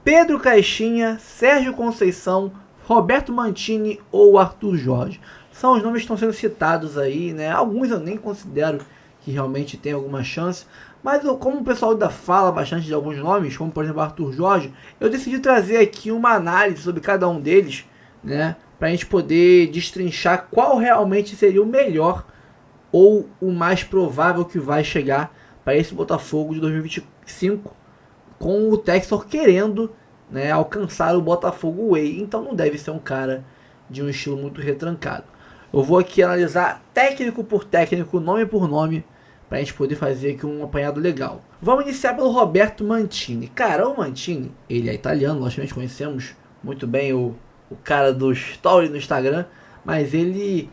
Pedro Caixinha, Sérgio Conceição, Roberto Mantini ou Arthur Jorge. São os nomes que estão sendo citados aí, né? Alguns eu nem considero que realmente tem alguma chance, mas como o pessoal ainda fala bastante de alguns nomes, como por exemplo Arthur Jorge, eu decidi trazer aqui uma análise sobre cada um deles, né? Para a gente poder destrinchar qual realmente seria o melhor ou o mais provável que vai chegar para esse Botafogo de 2025, com o Textor querendo, né, alcançar o Botafogo Way. Então não deve ser um cara de um estilo muito retrancado. Eu vou aqui analisar técnico por técnico, nome por nome, para a gente poder fazer aqui um apanhado legal. Vamos iniciar pelo Roberto Mantini. Cara, o Mantini, ele é italiano, logicamente conhecemos muito bem o cara do story no Instagram, mas ele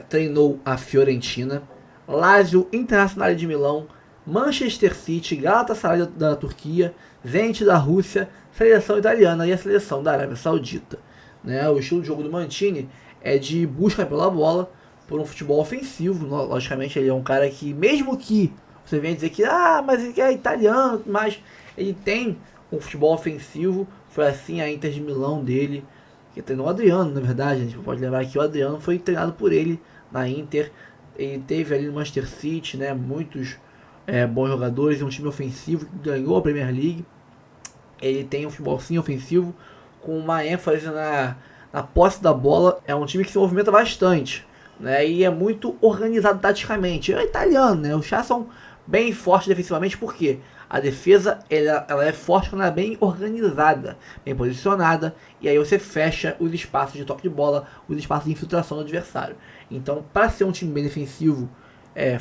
treinou a Fiorentina, Lazio, Internazionale de Milão, Manchester City, Galatasaray da Turquia, Zenit da Rússia, seleção italiana e a seleção da Arábia Saudita. Né? O estilo de jogo do Mantini é de busca pela bola, por um futebol ofensivo. Logicamente ele é um cara que, mesmo que você venha dizer que mas ele é italiano, mas ele tem um futebol ofensivo. Foi assim a Inter de Milão dele, que treinou o Adriano, na verdade. A gente pode lembrar que o Adriano foi treinado por ele na Inter. Ele teve ali no Manchester City, né, muitos bons jogadores, um time ofensivo que ganhou a Premier League. Ele tem um futebol sim ofensivo, com uma ênfase na posse da bola. É um time que se movimenta bastante, né, e é muito organizado taticamente. É italiano, né, os chás são bem fortes defensivamente, porque a defesa ela é forte quando ela é bem organizada, bem posicionada, e aí você fecha os espaços de toque de bola, os espaços de infiltração do adversário. Então, para ser um time bem defensivo,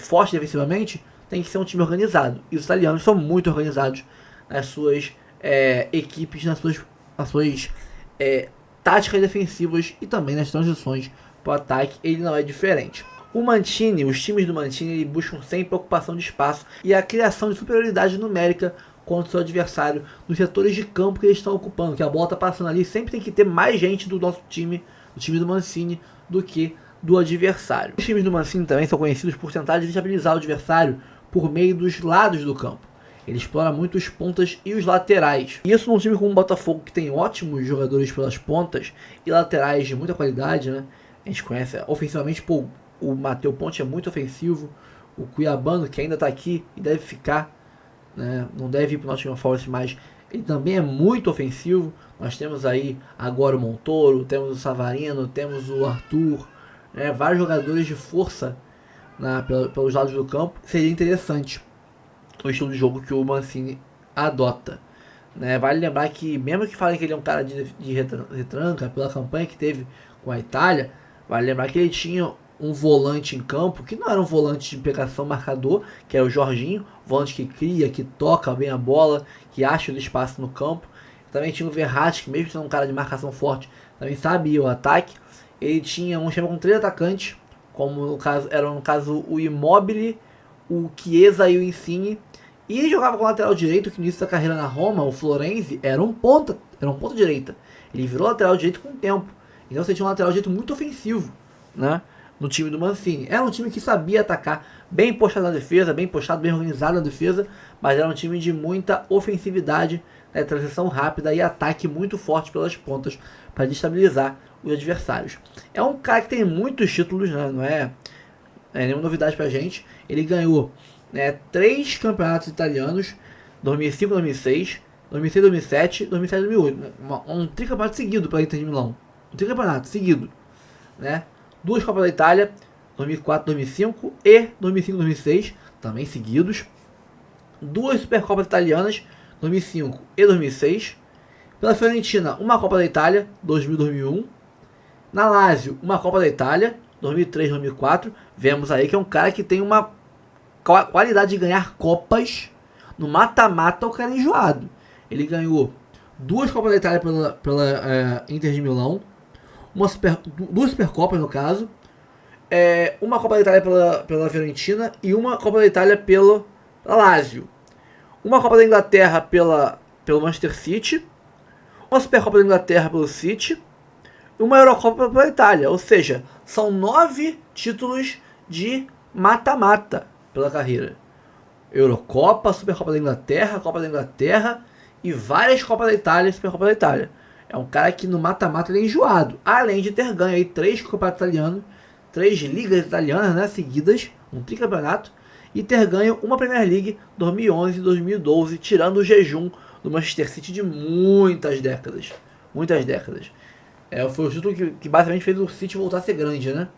forte defensivamente, tem que ser um time organizado. E os italianos são muito organizados nas suas equipes, nas suas táticas defensivas e também nas transições para o ataque. Ele não é diferente. O Mantini, os times do Mantini buscam sempre a ocupação de espaço e a criação de superioridade numérica contra o seu adversário nos setores de campo que eles estão ocupando, que a bola está passando ali. Sempre tem que ter mais gente do nosso time, do time do Mancini, do que do adversário. Os times do Mancini também são conhecidos por tentar desestabilizar o adversário por meio dos lados do campo. Ele explora muito os pontas e os laterais. Isso num time como o Botafogo, que tem ótimos jogadores pelas pontas e laterais de muita qualidade, né? A gente conhece ofensivamente, o Matheus Ponte é muito ofensivo. O Cuiabano, que ainda está aqui e deve ficar, né? Não deve ir para o Nottingham Forest, mas ele também é muito ofensivo. Nós temos aí agora o Montoro, temos o Savarino, temos o Arthur, né? Vários jogadores de força pelos lados do campo. Seria interessante o estilo de jogo que o Mancini adota, né? Vale lembrar que, mesmo que falem que ele é um cara de retranca, pela campanha que teve com a Itália, vale lembrar que ele tinha um volante em campo, que não era um volante de pegação marcador, que é o Jorginho, volante que cria, que toca bem a bola, que acha o espaço no campo. Também tinha o Verratti, que mesmo sendo um cara de marcação forte, também sabia o ataque. Ele tinha um esquema com 3 atacantes, como no caso o Immobile, o Chiesa e o Insigne. E ele jogava com o lateral direito, que no início da carreira na Roma, o Florenzi, era um ponta direita. Ele virou lateral direito com o tempo. Então você tinha um lateral direito muito ofensivo, né, no time do Mancini. Era um time que sabia atacar, bem postado na defesa, bem postado, bem organizado na defesa, mas era um time de muita ofensividade, né, transição rápida e ataque muito forte pelas pontas para destabilizar os adversários. É um cara que tem muitos títulos, né, não é nenhuma novidade pra gente. Ele ganhou, né, 3 campeonatos italianos, 2005, 2006, 2006, 2007, 2007, 2008. Um tricampeonato seguido pela Inter de Milão. Um tricampeonato seguido, né? 2 Copas da Itália, 2004, 2005 e 2005, 2006, também seguidos. 2 Supercopas italianas, 2005 e 2006. Pela Fiorentina, uma Copa da Itália, 2000, 2001. Na Lazio, uma Copa da Itália, 2003, 2004. Vemos aí que é um cara que tem uma qualidade de ganhar Copas. No mata-mata, o cara é enjoado. Ele ganhou 2 Copas da Itália pela Inter de Milão, 2 Supercopas no caso, uma Copa da Itália pela Fiorentina e uma Copa da Itália pela Lazio, uma Copa da Inglaterra pelo Manchester City, uma Supercopa da Inglaterra pelo City e uma Eurocopa pela Itália. Ou seja, são 9 títulos de mata-mata pela carreira. Eurocopa, Supercopa da Inglaterra, Copa da Inglaterra e várias Copas da Itália e Supercopa da Itália. É um cara que no mata-mata ele é enjoado, além de ter ganho aí 3 campeonatos italianos, 3 ligas italianas, né, seguidas, um tricampeonato, e ter ganho uma Premier League 2011 e 2012, tirando o jejum do Manchester City de muitas décadas. Muitas décadas. Foi o título que basicamente fez o City voltar a ser grande, né?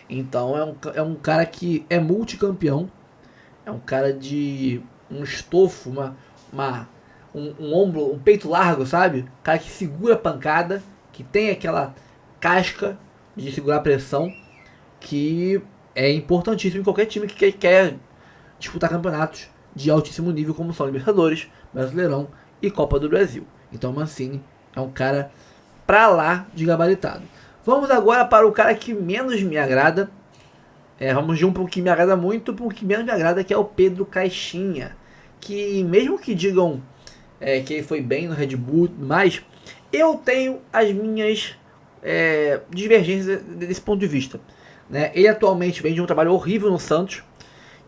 Então é um cara que é multicampeão, é um cara de um estofo, um ombro, um peito largo, sabe? Um cara que segura a pancada, que tem aquela casca de segurar a pressão, que é importantíssimo em qualquer time que quer disputar campeonatos de altíssimo nível, como são Libertadores, Brasileirão e Copa do Brasil. Então Mancini é um cara pra lá de gabaritado. Vamos agora para o cara que menos me agrada. Vamos de um pouco que me agrada muito para um que menos me agrada, que é o Pedro Caixinha. Que mesmo que digam que ele foi bem no Red Bull, mas eu tenho as minhas divergências desse ponto de vista. Né? Ele atualmente vem de um trabalho horrível no Santos,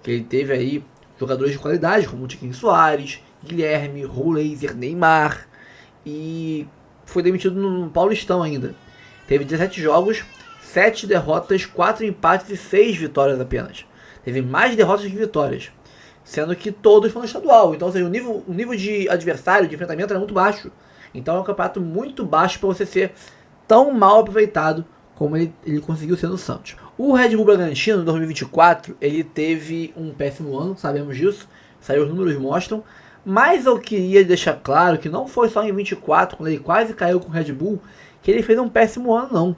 que ele teve aí jogadores de qualidade, como o Tiquinho Soares, Guilherme, Roleiser, Neymar, e foi demitido no Paulistão ainda. Teve 17 jogos, 7 derrotas, 4 empates e 6 vitórias apenas. Teve mais derrotas que vitórias, sendo que todos foram no estadual. Então, ou seja, o nível de adversário, de enfrentamento era muito baixo. Então é um campeonato muito baixo para você ser tão mal aproveitado como ele conseguiu ser no Santos. O Red Bull Bragantino, em 2024, ele teve um péssimo ano, sabemos disso, saiu os números mostram, mas eu queria deixar claro que não foi só em 24, quando ele quase caiu com o Red Bull, que ele fez um péssimo ano, não.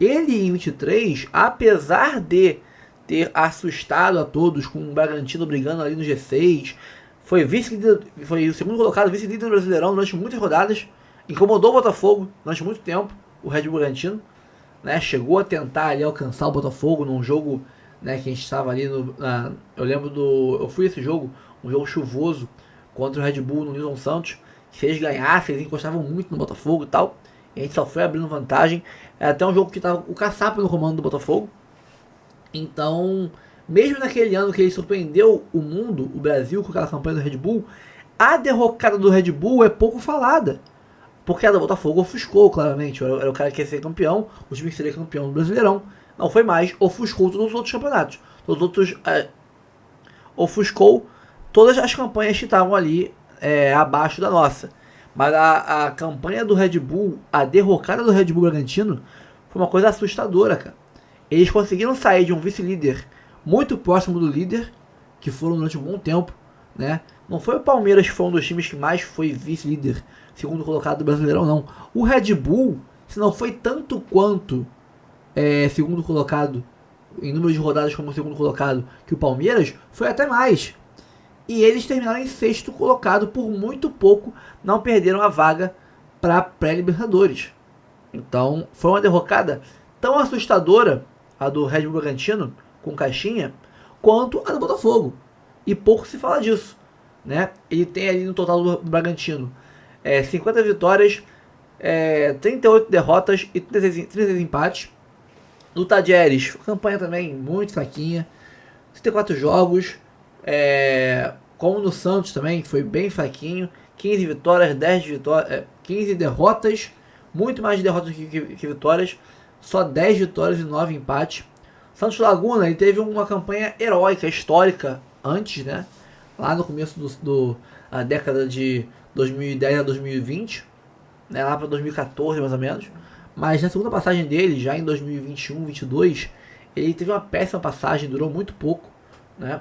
Ele, em 23, apesar de ter assustado a todos com o Bragantino brigando ali no G6, foi o segundo colocado, vice-líder do Brasileirão durante muitas rodadas, incomodou o Botafogo durante muito tempo, o Red Bull Bragantino, né, chegou a tentar ali alcançar o Botafogo num jogo, né, que a gente estava ali eu fui esse jogo, um jogo chuvoso contra o Red Bull no Nilson Santos, que se eles ganhassem, eles encostavam muito no Botafogo e tal, e a gente só foi abrindo vantagem. É até um jogo que estava o Caçapa no comando do Botafogo. Então, mesmo naquele ano que ele surpreendeu o mundo, o Brasil, com aquela campanha do Red Bull, a derrocada do Red Bull é pouco falada. Porque a do Botafogo ofuscou, claramente. Era o cara que ia ser campeão, o time que seria campeão do Brasileirão. Não foi mais, ofuscou todos os outros campeonatos. Todos os outros. Ofuscou todas as campanhas que estavam ali abaixo da nossa. Mas a campanha do Red Bull, a derrocada do Red Bull Bragantino, foi uma coisa assustadora, cara. Eles conseguiram sair de um vice-líder muito próximo do líder, que foram durante um bom tempo, né? Não foi o Palmeiras que foi um dos times que mais foi vice-líder, segundo colocado do Brasileirão, não. O Red Bull, se não foi tanto quanto segundo colocado, em número de rodadas como segundo colocado, que o Palmeiras, foi até mais. E eles terminaram em sexto colocado, por muito pouco, não perderam a vaga para pré-Libertadores. Então, foi uma derrocada tão assustadora, a do Red Bull Bragantino, com caixinha, quanto a do Botafogo. E pouco se fala disso, né? Ele tem ali no total do Bragantino 50 vitórias, 38 derrotas e 36 empates. No Tadieres, campanha também muito fraquinha, 34 jogos, como no Santos também, foi bem fraquinho, 15 vitórias, 15 derrotas, muito mais derrotas que vitórias, só 10 vitórias e 9 empates. Santos Laguna, ele teve uma campanha heróica, histórica, antes, né? Lá no começo da década de 2010 a 2020, né? Lá para 2014 mais ou menos. Mas na segunda passagem dele, já em 2021, 22, ele teve uma péssima passagem, durou muito pouco, né?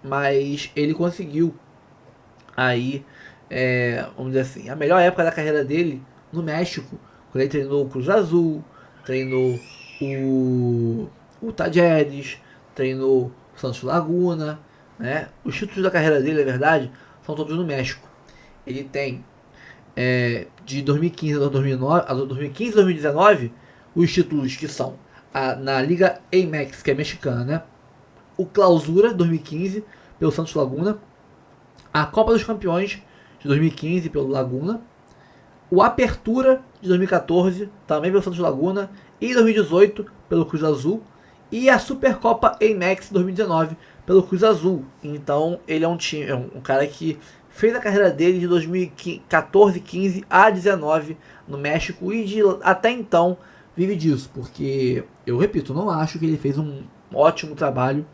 Mas ele conseguiu aí, vamos dizer assim, a melhor época da carreira dele no México, quando ele treinou o Cruz Azul, treinou o Tajeres, treinou o Santos Laguna, né? Os títulos da carreira dele, na verdade, são todos no México. Ele tem de 2015 a 2015 a 2019 os títulos que são na Liga Amex, que é mexicana, né? O Clausura 2015 pelo Santos Laguna, a Copa dos Campeões de 2015 pelo Laguna, o Apertura de 2014 também pelo Santos Laguna e 2018 pelo Cruz Azul, e a Supercopa Amex 2019 pelo Cruz Azul. Então ele é um cara que fez a carreira dele de 2014, 15 a 19 no México e até então vive disso, porque eu repito, não acho que ele fez um ótimo trabalho.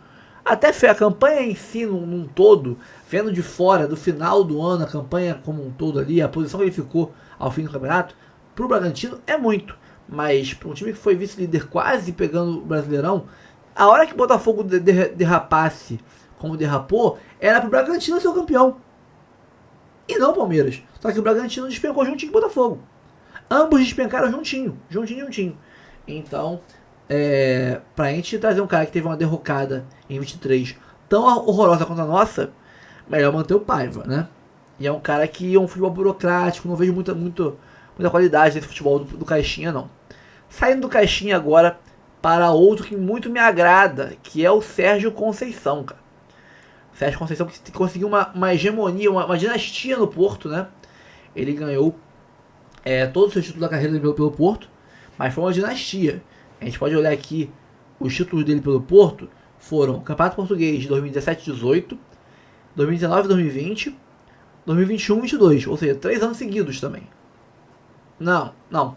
Até foi a campanha em si, num todo, vendo de fora, do final do ano, a campanha como um todo ali, a posição que ele ficou ao fim do campeonato, pro Bragantino é muito. Mas para um time que foi vice-líder quase pegando o Brasileirão, a hora que o Botafogo derrapasse como derrapou, era pro Bragantino ser o campeão. E não o Palmeiras. Só que o Bragantino despencou juntinho com o Botafogo. Ambos despencaram juntinho. Então, pra gente trazer um cara que teve uma derrocada em 23 tão horrorosa quanto a nossa, melhor manter o Paiva, né? E é um cara que é um futebol burocrático, não vejo muita qualidade nesse futebol do Caixinha, não. Saindo do Caixinha agora para outro que muito me agrada, que é o Sérgio Conceição, cara. O Sérgio Conceição que conseguiu uma hegemonia, uma dinastia no Porto, né? Ele ganhou todos os seus títulos da carreira pelo Porto, mas foi uma dinastia. A gente pode olhar aqui, os títulos dele pelo Porto foram Campeonato Português de 2017-18, 2019-2020, 2021-22, ou seja, 3 anos seguidos também. Não,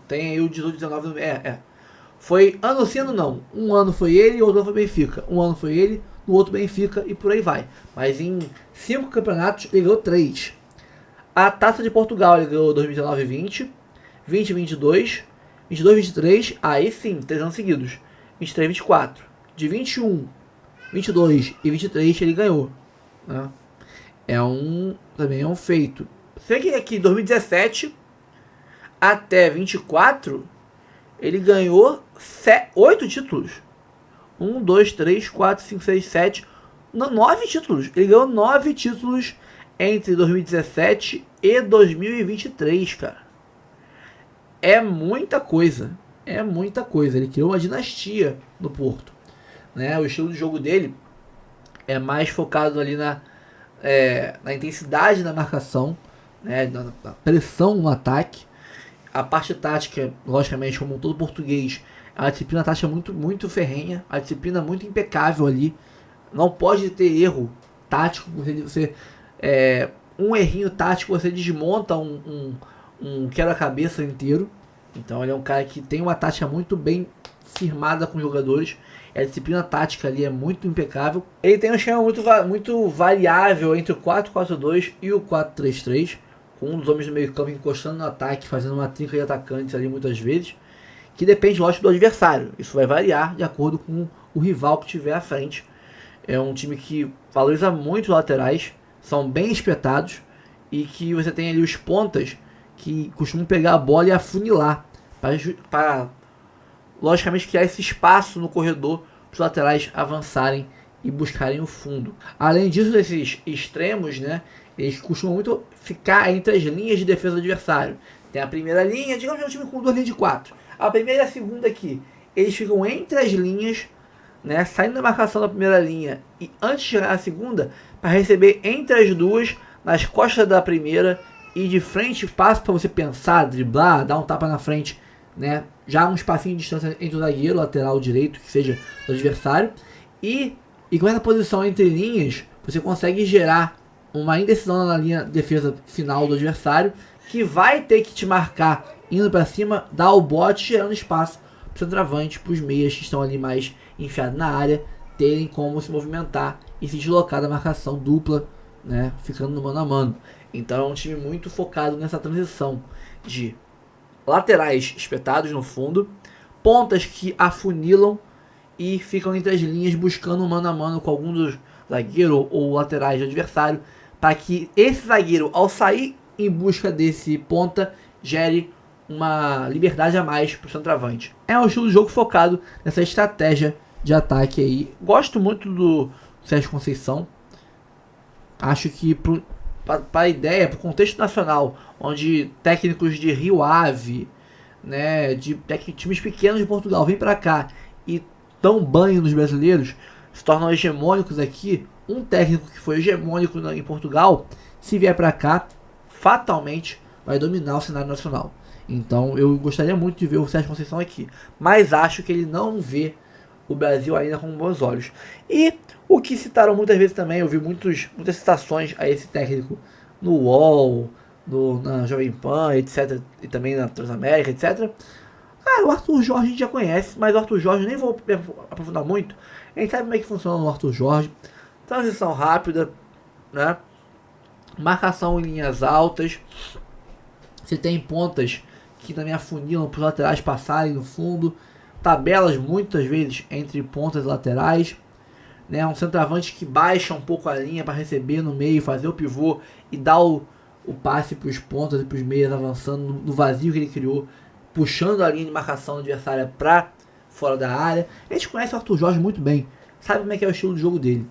tem aí o 18-19, foi ano sim, ano não. Um ano foi ele e outro ano foi Benfica. Um ano foi ele, no outro Benfica e por aí vai. Mas em 5 campeonatos ele ganhou 3. A Taça de Portugal ele ganhou 2019-20, 20-22, 22-23, aí sim, 3 anos seguidos. 23-24. De 21, 22 e 23 ele ganhou. Né? Também é um feito. Sei que aqui 2017 até 24 ele ganhou 8 títulos. 1, 2, 3, 4, 5, 6, 7. 9 títulos. Ele ganhou 9 títulos entre 2017 e 2023, cara. É muita coisa. Ele criou uma dinastia no Porto. Né? O estilo de jogo dele é mais focado ali na intensidade da marcação, né? na pressão no ataque. A parte tática, logicamente, como todo português, a disciplina tática é muito ferrenha, a disciplina muito impecável ali. Não pode ter erro tático, um errinho tático você desmonta um quebra-cabeça inteiro. Então ele é um cara que tem uma tática muito bem firmada com os jogadores. A disciplina tática ali é muito impecável. Ele tem um esquema muito variável entre o 4-4-2 e o 4-3-3. Com um dos homens do meio campo encostando no ataque, fazendo uma trinca de atacantes ali muitas vezes. Que depende, lógico, do adversário. Isso vai variar de acordo com o rival que tiver à frente. É um time que valoriza muito os laterais, são bem espetados. E que você tem ali os pontas que costumam pegar a bola e afunilar. Para logicamente criar esse espaço no corredor para os laterais avançarem e buscarem o fundo. Além disso, desses extremos, né, eles costumam muito ficar entre as linhas de defesa do adversário. Tem a primeira linha, digamos que é um time com 2 linhas de 4. A primeira e a segunda aqui, eles ficam entre as linhas, né, saindo da marcação da primeira linha e antes de chegar na segunda, para receber entre as duas, nas costas da primeira e de frente, passo para você pensar, driblar, dar um tapa na frente, né, já um espacinho de distância entre o zagueiro, lateral direito, que seja do adversário, e com essa posição entre linhas, você consegue gerar uma indecisão na linha de defesa final do adversário, que vai ter que te marcar indo para cima, dar o bote, gerando espaço para o centroavante, para os meias que estão ali mais enfiados na área, terem como se movimentar e se deslocar da marcação dupla, né, ficando no mano a mano. Então é um time muito focado nessa transição de laterais espetados no fundo, pontas que afunilam e ficam entre as linhas buscando um mano a mano com algum dos zagueiros ou laterais do adversário, para que esse zagueiro, ao sair em busca desse ponta, gere uma liberdade a mais para o centroavante. É um estilo de jogo focado nessa estratégia de ataque aí. Gosto muito do Sérgio Conceição. Acho que para a ideia, para o contexto nacional, onde técnicos de Rio Ave, né, de times pequenos de Portugal vêm para cá e dão banho nos brasileiros, se tornam hegemônicos aqui. Um técnico que foi hegemônico em Portugal, se vier para cá, fatalmente vai dominar o cenário nacional. Então eu gostaria muito de ver o Sérgio Conceição aqui, mas acho que ele não vê o Brasil ainda com bons olhos. E o que citaram muitas vezes também, eu vi muitas citações a esse técnico no UOL, na Jovem Pan, etc. E também na Transamérica, etc. Ah, o Arthur Jorge a gente já conhece, mas o Arthur Jorge nem vou aprofundar muito. A gente sabe como é que funciona o Arthur Jorge. Transição rápida, né? Marcação em linhas altas. Você tem pontas que também afunilam para os laterais passarem no fundo. Tabelas muitas vezes entre pontas e laterais. Né? Um centroavante que baixa um pouco a linha para receber no meio, fazer o pivô e dar o passe para os pontas e para os meias avançando no vazio que ele criou, puxando a linha de marcação adversária para fora da área. A gente conhece o Arthur Jorge muito bem, sabe como é que é o estilo de jogo dele.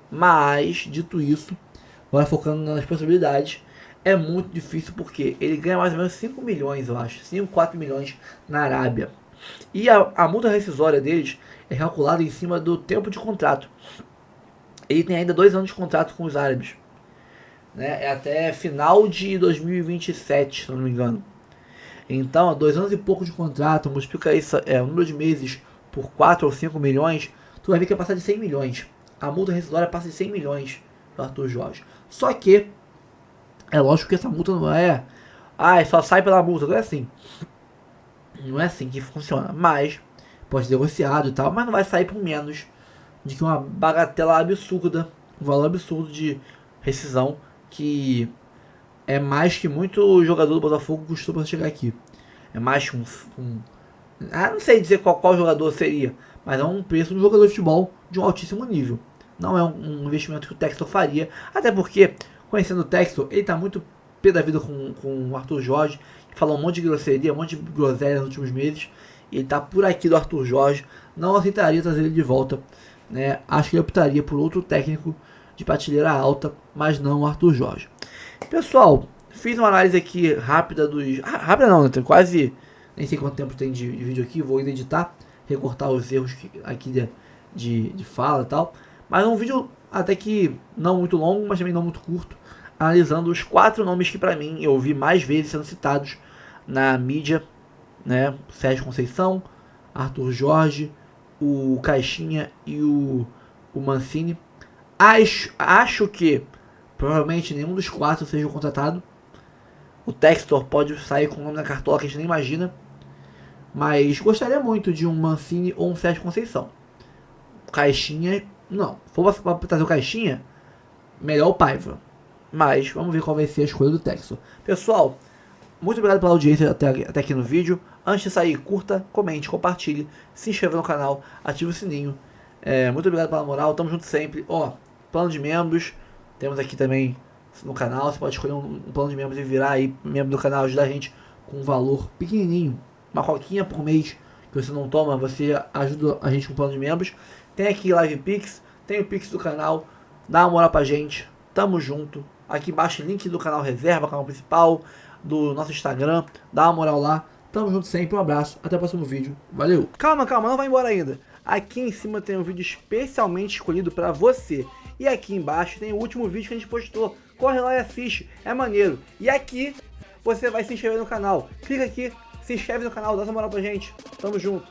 Mas, dito isso, agora focando nas possibilidades, é muito difícil porque ele ganha mais ou menos 5 milhões, eu acho, 5, 4 milhões na Arábia. E a multa rescisória deles é calculada em cima do tempo de contrato. Ele tem ainda 2 anos de contrato com os árabes. Né? É até final de 2027, se não me engano. Então, 2 anos e pouco de contrato, multiplica isso, o número de meses por 4 ou 5 milhões, tu vai ver que vai passar de 100 milhões. A multa rescisória passa de 100 milhões do Arthur Jorge. Só que, é lógico que essa multa não é... Ah, só sai pela multa, não é assim. Não é assim que funciona, mas pode ser negociado e tal, mas não vai sair por menos de que uma bagatela absurda, um valor absurdo de rescisão, que é mais que muito jogador do Botafogo custou para chegar aqui. É mais que não sei dizer qual jogador seria, mas é um preço de um jogador de futebol de um altíssimo nível. Não é um investimento que o Textor faria, até porque, conhecendo o Textor, ele está muito pé da vida com o Arthur Jorge, que falou um monte de grosseria, um monte de groselha nos últimos meses, e ele está por aqui do Arthur Jorge, não aceitaria trazer ele de volta, né? Acho que ele optaria por outro técnico de prateleira alta, mas não o Arthur Jorge. Pessoal, fiz uma análise aqui rápida dos... rápida não, né? Tem quase... nem sei quanto tempo tem de vídeo aqui, vou ainda editar, recortar os erros aqui de fala e tal. Mas é um vídeo até que não muito longo, mas também não muito curto, analisando os 4 nomes que pra mim eu vi mais vezes sendo citados na mídia, né? Sérgio Conceição, Arthur Jorge, o Caixinha e o Mancini. Acho que provavelmente nenhum dos 4 seja contratado. O Textor pode sair com o nome na cartola que a gente nem imagina. Mas gostaria muito de um Mancini ou um Sérgio Conceição. Caixinha, não. Se for pra trazer o Caixinha, melhor o Paiva. Mas vamos ver qual vai ser a escolha do Textor. Pessoal, muito obrigado pela audiência até aqui no vídeo. Antes de sair, curta, comente, compartilhe, se inscreva no canal, ative o sininho. Muito obrigado pela moral, tamo junto sempre. Plano de membros, temos aqui também no canal. Você pode escolher um plano de membros e virar aí membro do canal, ajudar a gente com um valor pequenininho, uma coquinha por mês que você não toma, você ajuda a gente com um plano de membros. Tem aqui Live Pix, tem o Pix do canal, dá uma moral pra gente, tamo junto. Aqui embaixo link do canal reserva, canal principal, do nosso Instagram, dá uma moral lá. Tamo junto sempre, um abraço, até o próximo vídeo, valeu! Calma, não vai embora ainda. Aqui em cima tem um vídeo especialmente escolhido pra você. E aqui embaixo tem o último vídeo que a gente postou. Corre lá e assiste, é maneiro. E aqui você vai se inscrever no canal. Clica aqui, se inscreve no canal, dá essa moral pra gente. Tamo junto.